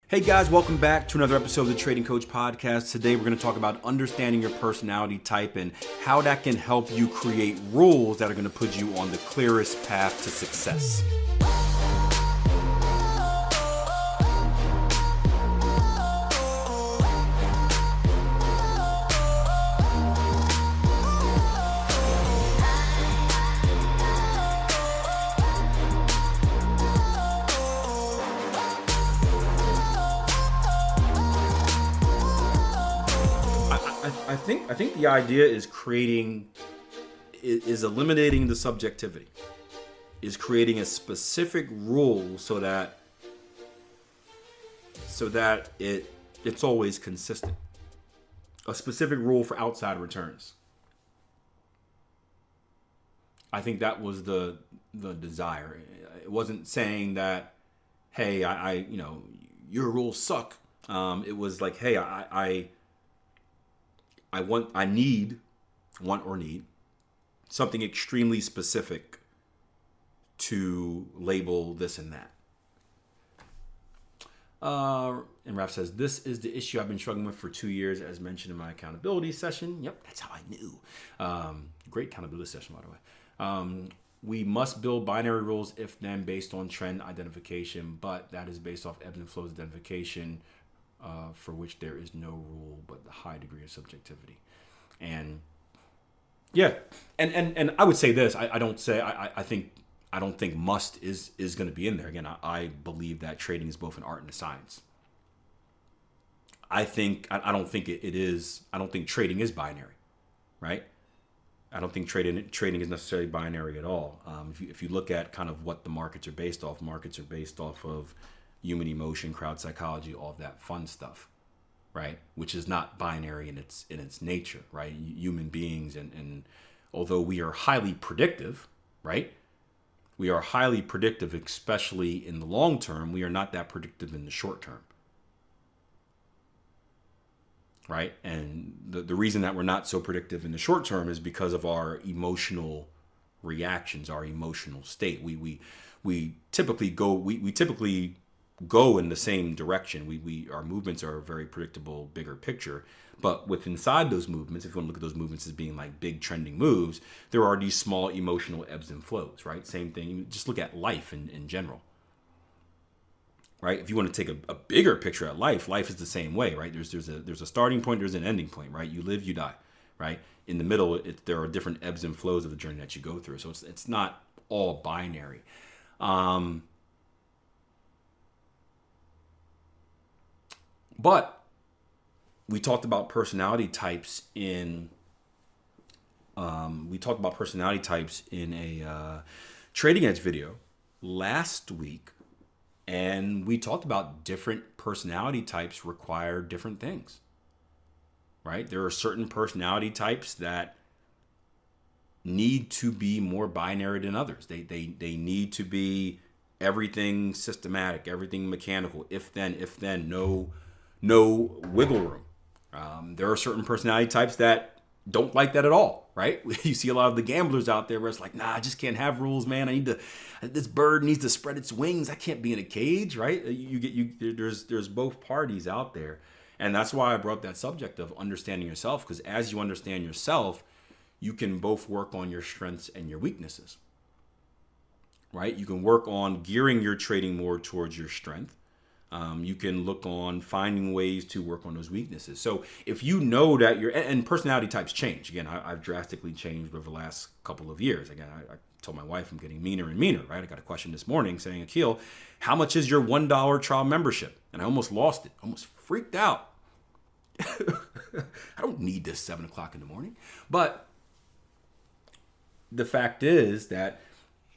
Hey guys, welcome back to another episode of the Trading Coach Podcast. Today we're going to talk about understanding your personality type and how that can help you create rules that are going to put you on the clearest path to success. I think the idea is eliminating the subjectivity, is creating a specific rule so that it's always consistent. A specific rule for outside returns. I think that was the desire. It wasn't saying that, hey, your rules suck. It was like, hey, I need something extremely specific to label this and that. And Raph says, this is the issue I've been struggling with for 2 years, as mentioned in my accountability session. Yep, that's how I knew. Great accountability session, by the way. We must build binary rules if then based on trend identification, but that is based off ebbs and flows identification, for which there is no rule but the high degree of subjectivity. And yeah, and I would say this, I don't think must is going to be in there. Again, I believe that trading is both an art and a science. I don't think trading is binary, right? I don't think trading is necessarily binary at all. If you look at kind of what the markets are based off of human emotion, crowd psychology, all of that fun stuff, right? Which is not binary in its nature, right? Human beings, and although we are highly predictive, right? We are highly predictive, especially in the long term. We are not that predictive in the short term, right? And the reason that we're not so predictive in the short term is because of our emotional reactions, our emotional state. We typically go in the same direction. Our movements are a very predictable, bigger picture. But inside those movements, if you want to look at those movements as being like big trending moves, there are these small emotional ebbs and flows, right? Same thing. You just look at life in general, right? If you want to take a bigger picture at life is the same way, right? There's a starting point, there's an ending point, right? You live, you die, right? In the middle, there are different ebbs and flows of the journey that you go through. So it's not all binary. But we talked about personality types in a Trading Edge video last week, and we talked about different personality types require different things, right? There are certain personality types that need to be more binary than others. They need to be everything systematic, everything mechanical, if then, no wiggle room. There are certain personality types that don't like that at all, right? You see a lot of the gamblers out there where it's like, nah, I just can't have rules, man. This bird needs to spread its wings. I can't be in a cage, right? There's both parties out there. And that's why I brought up that subject of understanding yourself, because as you understand yourself, you can both work on your strengths and your weaknesses, right? You can work on gearing your trading more towards your strength. You can look on finding ways to work on those weaknesses. So if you know that and personality types change. Again, I've drastically changed over the last couple of years. Again, I told my wife I'm getting meaner and meaner, right? I got a question this morning saying, Akil, how much is your $1 trial membership? And I almost lost it, almost freaked out. I don't need this 7 o'clock in the morning. But the fact is that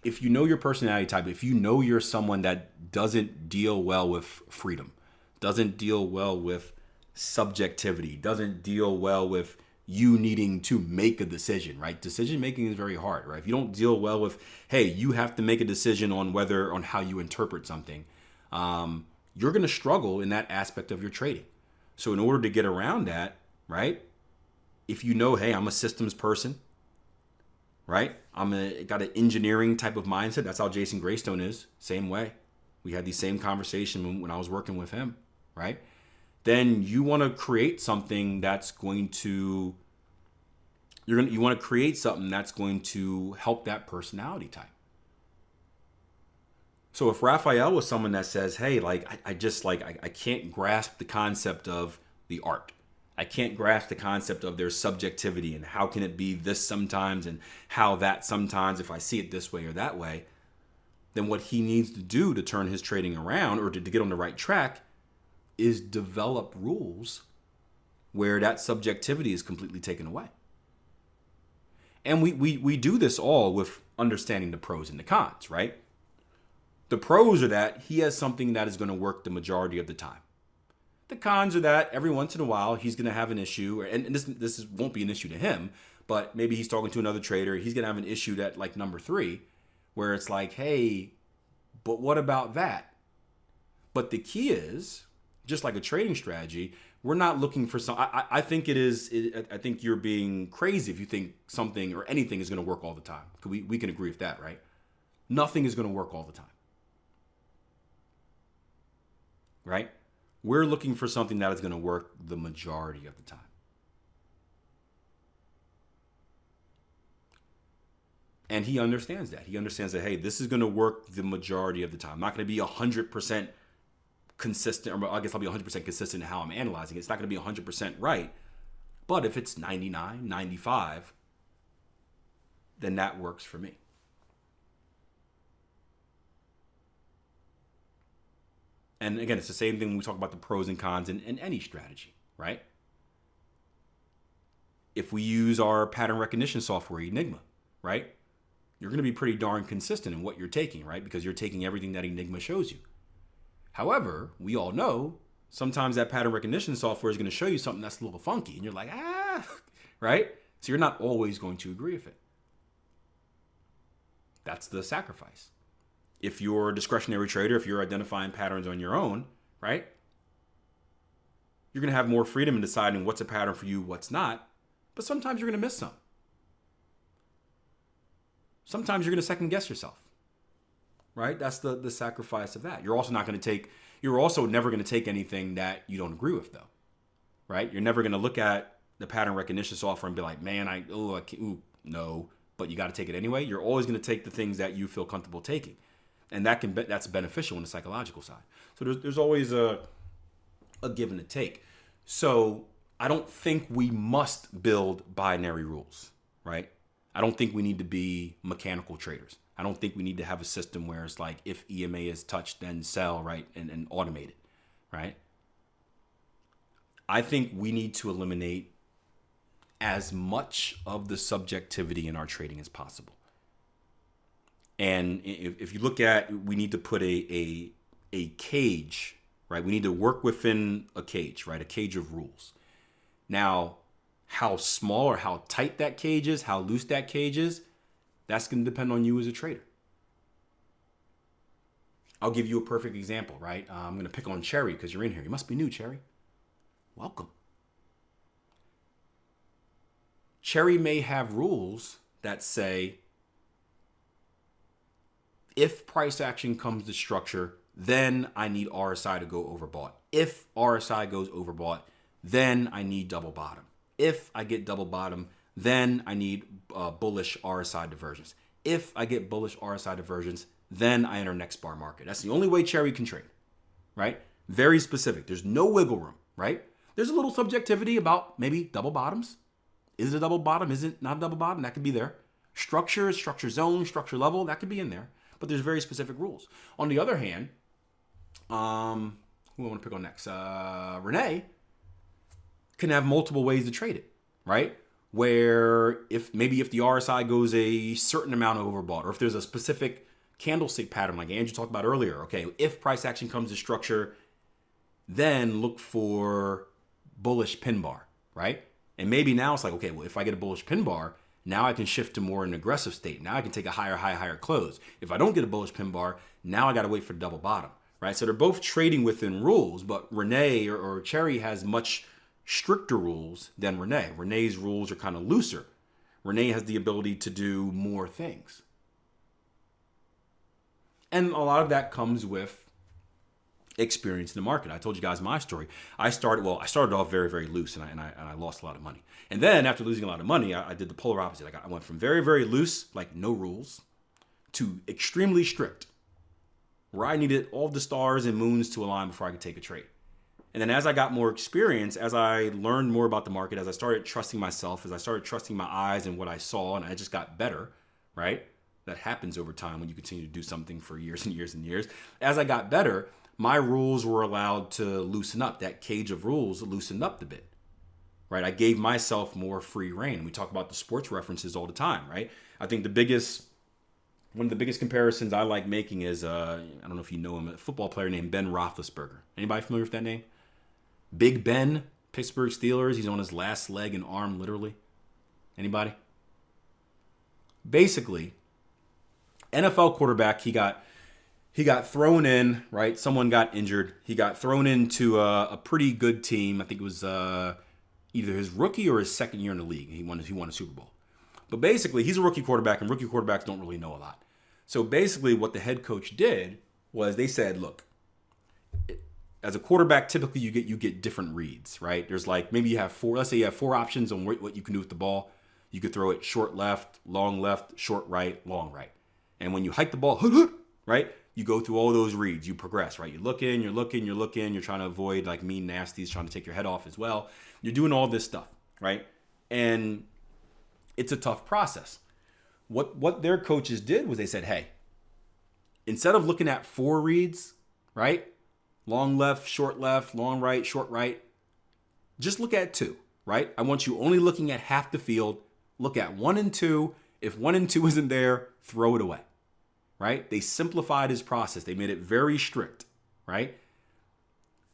if you know your personality type, if you know you're someone that doesn't deal well with freedom, doesn't deal well with subjectivity, doesn't deal well with you needing to make a decision, right? Decision making is very hard, right? If you don't deal well with, hey, you have to make a decision on how you interpret something, you're going to struggle in that aspect of your trading. So in order to get around that, right? If you know, hey, I'm a systems person, right? Got an engineering type of mindset. That's how Jason Greystone is. Same way. We had the same conversation when I was working with him, right? Then you want to create something that's going to you want to create something that's going to help that personality type. So if Raphael was someone that says, hey, like I just like I can't grasp the concept of the art. I can't grasp the concept of their subjectivity and how can it be this sometimes and how that sometimes if I see it this way or that way, then what he needs to do to turn his trading around or to get on the right track is develop rules where that subjectivity is completely taken away. And we do this all with understanding the pros and the cons, right? The pros are that he has something that is going to work the majority of the time. The cons are that every once in a while he's going to have an issue, and this won't be an issue to him, but maybe he's talking to another trader. He's going to have an issue that like number 3, where it's like, hey, but what about that? But the key is, just like a trading strategy, we're not looking for some. I think I think you're being crazy if you think something or anything is going to work all the time. We can agree with that, right? Nothing is going to work all the time, right? We're looking for something that is going to work the majority of the time. And he understands that. He understands that, hey, this is going to work the majority of the time. I'm not going to be 100% consistent, or I guess I'll be 100% consistent in how I'm analyzing it. It's not going to be 100% right. But if it's 99, 95, then that works for me. And again, it's the same thing when we talk about the pros and cons in any strategy, right? If we use our pattern recognition software, Enigma, right? You're going to be pretty darn consistent in what you're taking, right? Because you're taking everything that Enigma shows you. However, we all know sometimes that pattern recognition software is going to show you something that's a little funky. And you're like, right? So you're not always going to agree with it. That's the sacrifice. If you're a discretionary trader, if you're identifying patterns on your own, right? You're going to have more freedom in deciding what's a pattern for you, what's not. But sometimes you're going to miss some. Sometimes you're going to second guess yourself, right? That's the sacrifice of that. You're also never going to take anything that you don't agree with, though, right? You're never going to look at the pattern recognition software and be like, man, no, but you got to take it anyway. You're always going to take the things that you feel comfortable taking. And that's beneficial on the psychological side. So there's always a give and a take. So I don't think we must build binary rules, right? I don't think we need to be mechanical traders. I don't think we need to have a system where it's like if EMA is touched, then sell, right? And automate it, right? I think we need to eliminate as much of the subjectivity in our trading as possible. And if you look at, we need to put a cage, right? We need to work within a cage, right? A cage of rules. Now, how small or how tight that cage is, how loose that cage is, that's going to depend on you as a trader. I'll give you a perfect example, right? I'm going to pick on Cherry because you're in here. You must be new, Cherry. Welcome. Cherry may have rules that say, if price action comes to structure, then I need RSI to go overbought. If RSI goes overbought, then I need double bottom. If I get double bottom, then I need bullish RSI divergence. If I get bullish RSI divergence, then I enter next bar market. That's the only way Cherry can trade, right? Very specific. There's no wiggle room, right? There's a little subjectivity about maybe double bottoms. Is it a double bottom? Is it not a double bottom? That could be there. Structure zone, structure level, that could be in there. But there's very specific rules. On the other hand, who I want to pick on next? Renee can have multiple ways to trade it, right? Where if the RSI goes a certain amount overbought, or if there's a specific candlestick pattern like Andrew talked about earlier, okay, if price action comes to structure, then look for bullish pin bar, right? And maybe now it's like, okay, well, if I get a bullish pin bar, now I can shift to more an aggressive state. Now I can take a higher close. If I don't get a bullish pin bar, now I got to wait for the double bottom, right? So they're both trading within rules, but Renee or Cherry has much stricter rules than Renee. Renee's rules are kind of looser. Renee has the ability to do more things. And a lot of that comes with experience in the market. I told you guys my story. I started off very, very loose, and I lost a lot of money. And then after losing a lot of money, I did the polar opposite. I went from very, very loose, like no rules, to extremely strict, where I needed all the stars and moons to align before I could take a trade. And then as I got more experience, as I learned more about the market, as I started trusting myself, as I started trusting my eyes and what I saw, and I just got better, right? That happens over time when you continue to do something for years and years and years. As I got better, my rules were allowed to loosen up. That cage of rules loosened up a bit, right? I gave myself more free reign. We talk about the sports references all the time, right? I think one of the biggest comparisons I like making is, I don't know if you know him, a football player named Ben Roethlisberger. Anybody familiar with that name? Big Ben, Pittsburgh Steelers. He's on his last leg and arm, literally. Anybody? Basically, NFL quarterback, he got thrown in, right? Someone got injured. He got thrown into a pretty good team. I think it was either his rookie or his second year in the league. He won a Super Bowl. But basically, he's a rookie quarterback, and rookie quarterbacks don't really know a lot. So basically, what the head coach did was they said, look, as a quarterback, typically you get different reads, right? There's like, maybe you have four, let's say you have four options on what you can do with the ball. You could throw it short left, short right, long right. And when you hike the ball, right, you go through all those reads. You progress, right? You're looking. You're trying to avoid like mean nasties, trying to take your head off as well. You're doing all this stuff, right? And it's a tough process. What their coaches did was they said, hey, instead of looking at four reads, right? Long left, long right, short right. Just look at two, right? I want you only looking at half the field. Look at 1 and 2. If 1 and 2 isn't there, throw it away, right? They simplified his process. They made it very strict, right?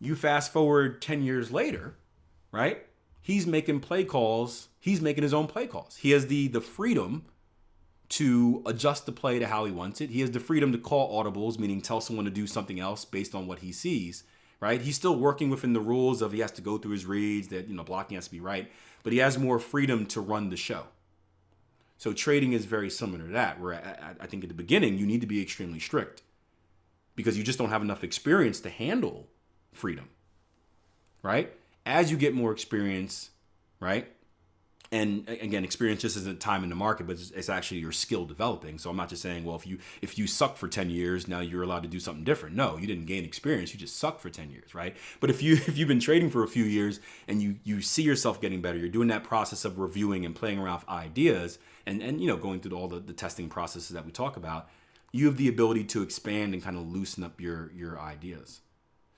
You fast forward 10 years later, right? He's making play calls. He's making his own play calls. He has the freedom to adjust the play to how he wants it. He has the freedom to call audibles, meaning tell someone to do something else based on what he sees, right? He's still working within the rules of he has to go through his reads, that, blocking has to be right, but he has more freedom to run the show. So trading is very similar to that, where I think at the beginning, you need to be extremely strict because you just don't have enough experience to handle freedom, right? As you get more experience, right? And again, experience just isn't time in the market, but it's actually your skill developing. So I'm not just saying, well, if you suck for 10 years, now you're allowed to do something different. No, you didn't gain experience. You just sucked for 10 years, right? But if you've been trading for a few years and you see yourself getting better, you're doing that process of reviewing and playing around with ideas and going through all the testing processes that we talk about, you have the ability to expand and kind of loosen up your ideas.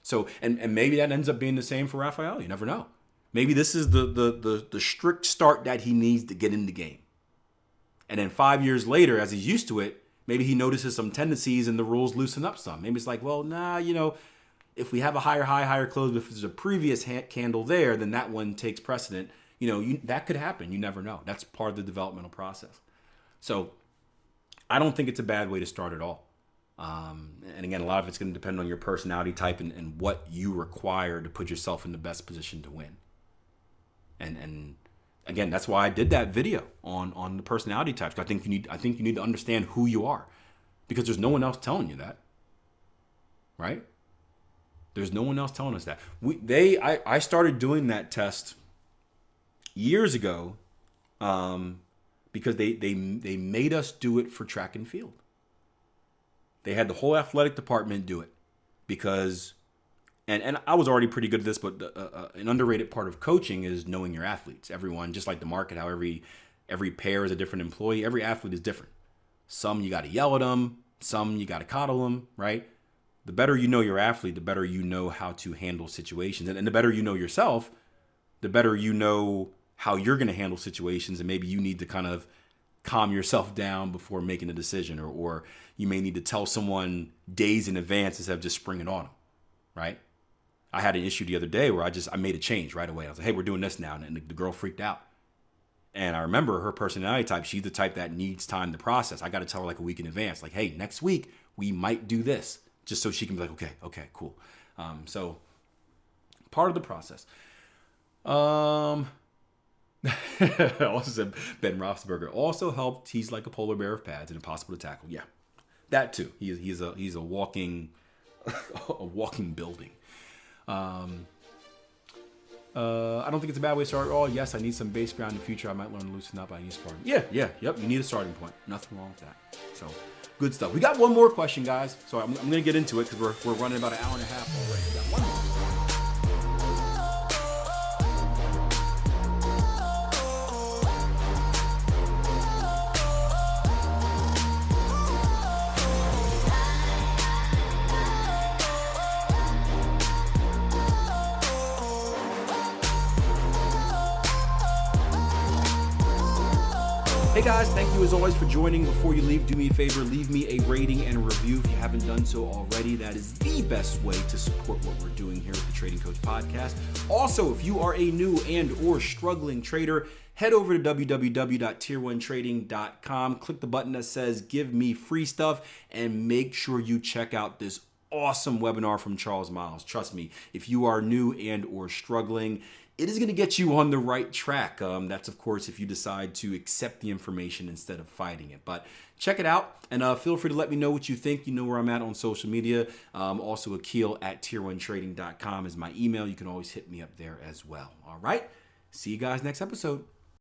So, and maybe that ends up being the same for Raphael. You never know. Maybe this is the strict start that he needs to get in the game. And then 5 years later, as he's used to it, maybe he notices some tendencies and the rules loosen up some. Maybe it's like, well, if we have a higher high, higher close, if there's a previous candle there, then that one takes precedent. That could happen. You never know. That's part of the developmental process. So I don't think it's a bad way to start at all. And again, a lot of it's going to depend on your personality type and what you require to put yourself in the best position to win. And again, that's why I did that video on the personality types. I think you need to understand who you are, because there's no one else telling you that, right? There's no one else telling us that. I started doing that test years ago, because they made us do it for track and field. They had the whole athletic department do it because. And I was already pretty good at this, but an underrated part of coaching is knowing your athletes. Everyone, just like the market, how every pair is a different employee. Every athlete is different. Some you got to yell at them. Some you got to coddle them, right? The better you know your athlete, the better you know how to handle situations. And the better you know yourself, the better you know how you're going to handle situations. And maybe you need to kind of calm yourself down before making a decision. Or you may need to tell someone days in advance instead of just springing on them, right? I had an issue the other day where I made a change right away. I was like, hey, we're doing this now. And the girl freaked out. And I remember her personality type. She's the type that needs time to process. I got to tell her like a week in advance, like, hey, next week we might do this, just so she can be like, okay, cool. So part of the process. Also said Ben Roethlisberger also helped. He's like a polar bear of pads and impossible to tackle. Yeah, that too. He's a walking a walking building. I don't think it's a bad way to start at all. Yes, I need some base ground in the future. I might learn to loosen up. I need a starting. Yep. You need a starting point. Nothing wrong with that. So, good stuff. We got one more question, guys. So I'm going to get into it because we're running about an hour and a half already. We got one more. Hey guys, thank you as always for joining. Before you leave, do me a favor, leave me a rating and a review if you haven't done so already. That is the best way to support what we're doing here at the Trading Coach Podcast. Also, if you are a new and or struggling trader, head over to www.tier1trading.com. Click the button that says give me free stuff and make sure you check out this awesome webinar from Charles Miles. Trust me, if you are new and or struggling, it is going to get you on the right track. That's, of course, if you decide to accept the information instead of fighting it. But check it out, and feel free to let me know what you think. You know where I'm at on social media. Also, Akil at tier1trading.com is my email. You can always hit me up there as well. All right. See you guys next episode.